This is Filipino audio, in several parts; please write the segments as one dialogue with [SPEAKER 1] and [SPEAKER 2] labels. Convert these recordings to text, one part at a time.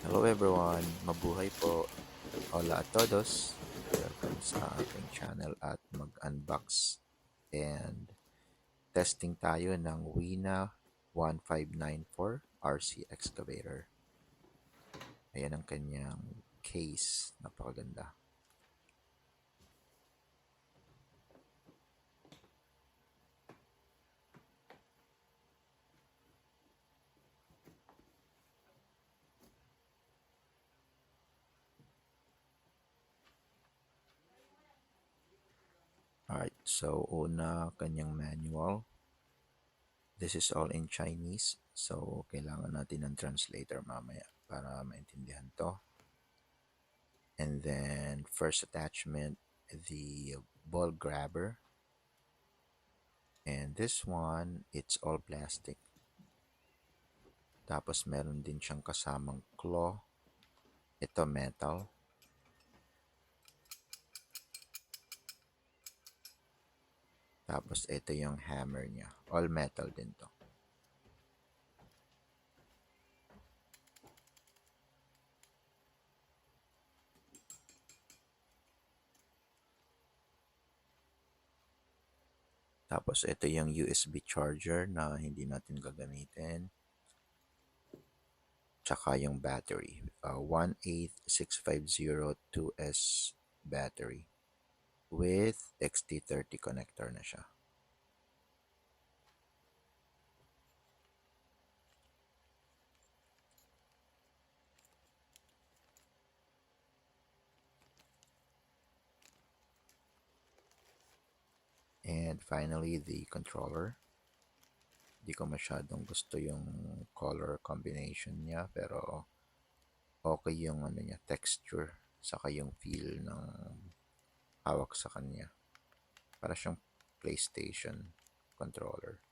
[SPEAKER 1] Hello everyone, mabuhay po. Hola a todos. Welcome sa aking channel at mag-unbox and testing tayo ng Wina 1594 RC excavator. Ayan ang kanyang case, napakaganda. Alright, so una kanyang manual. This is all in Chinese, so kailangan natin ng translator mamaya para maintindihan to. And then first attachment, the ball grabber. And this one, it's all plastic. Tapos meron din siyang kasamang claw. Ito metal. Tapos ito yung hammer niya. All metal din to. Tapos ito yung USB charger na hindi natin gagamitin. Tsaka yung battery. 18650 battery. With XT30 connector na siya. And finally, the controller. Di ko masyadong gusto yung color combination niya, pero okay yung ano niya, texture, saka yung feel ng hawak sa kanya. Para siyang PlayStation controller.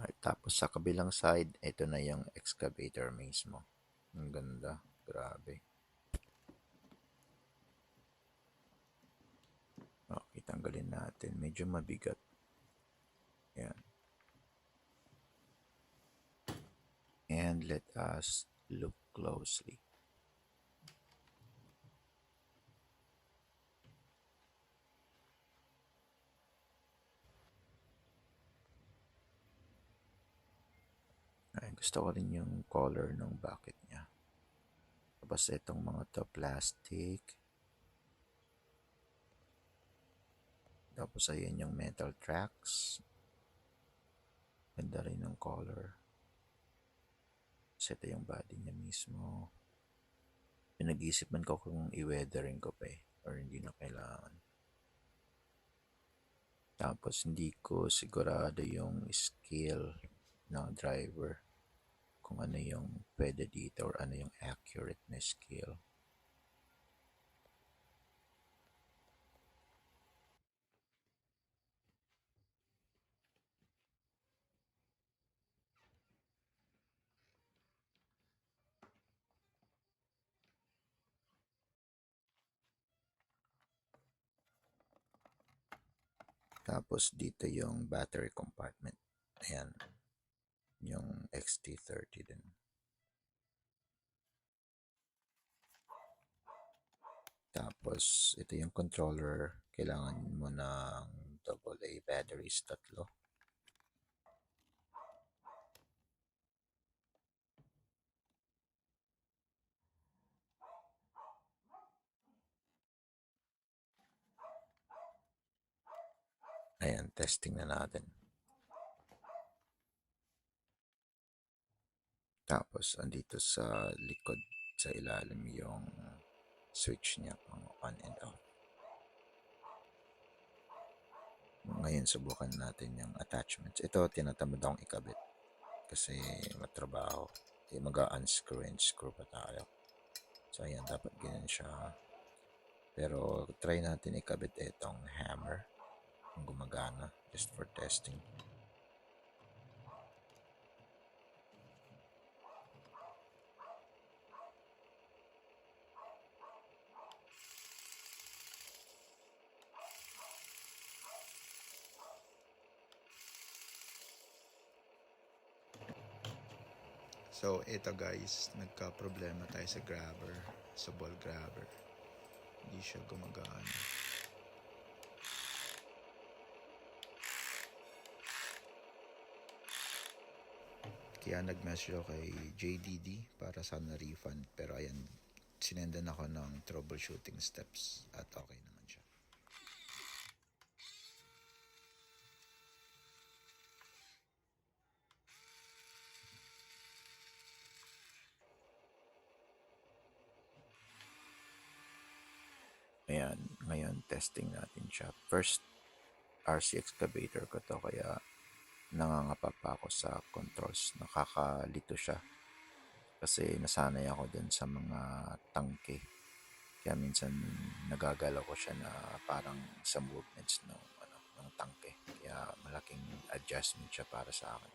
[SPEAKER 1] Alright, tapos sa kabilang side, ito na yung excavator mismo. Ang ganda, grabe. Okay, tanggalin natin. Medyo mabigat. Yan. And let us look closely. Ay, gusto ko rin yung color ng bucket niya. Tapos itong mga to plastic. Tapos ayan yung metal tracks. Ganda rin ng color. Tapos ito yung body niya mismo. Pinag-iisipan ko kung i-weathering ko pa or hindi na kailangan. Tapos hindi ko sigurado yung skill ng driver. Kung ano yung pwede dito or ano yung accurate na skill. Tapos dito yung battery compartment. Ayan. Yung XT30 din. Tapos ito yung controller. Kailangan mo ng AA batteries, 3. Ayan, testing na natin. Tapos andito sa likod, sa ilalim yung switch niya pang on and off. Ngayon subukan natin yung attachments. Ito tinatamad akong ikabit kasi matrabaho. Mag-unscrew and screw pa tayo. So ayan, dapat ganyan siya. Pero try natin ikabit itong hammer. kung gumagana, just for testing. So, ito guys, nagka-problema tayo sa grabber, sa ball grabber. Hindi siya gumagana. Kaya nag-message ako kay JDD para sana refund. Pero ayan, sinendan ako ng troubleshooting steps at okay naman siya. Ayan, ngayon testing natin siya. First, RC excavator ko to, kaya nangangapa pa ako sa controls. Nakakalito siya kasi nasanay ako dun sa mga tangke. Kaya minsan nagagalaw ko siya na parang sa movements ng tangke. Kaya malaking adjustment siya para sa akin.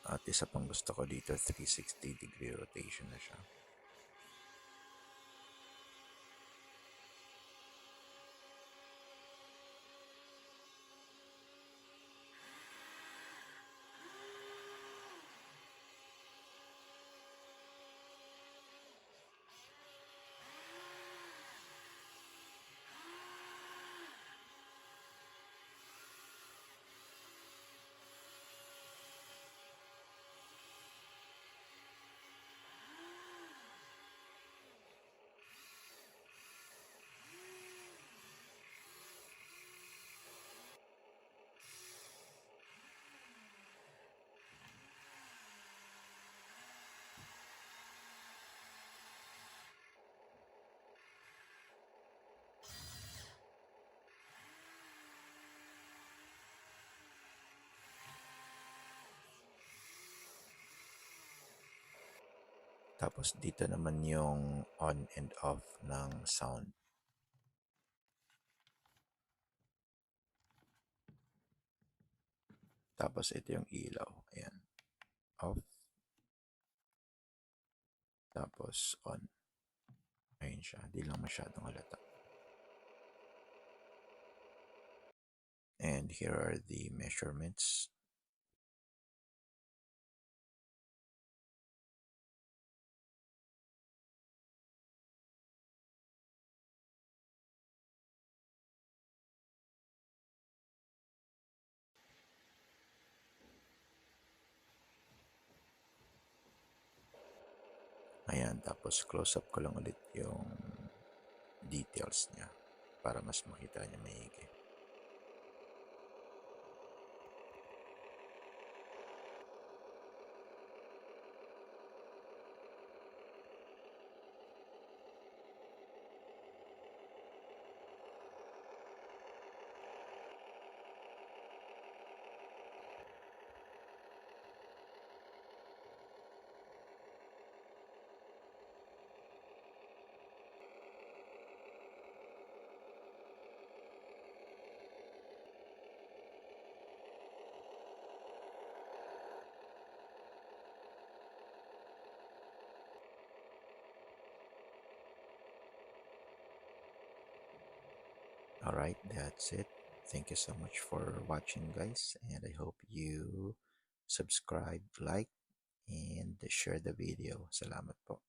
[SPEAKER 1] At isa pang gusto ko dito, 360-degree rotation na siya. Tapos dito naman yung on and off ng sound. Tapos ito yung ilaw. Ayan. Off. Tapos on. Ayun siya. Di lang masyadong halata. And here are the measurements. Ayan, tapos close up ko lang ulit yung details niya para mas makita niya maigi. Alright, that's it. Thank you so much for watching, guys, and I hope you subscribe, like, and share the video. Salamat po.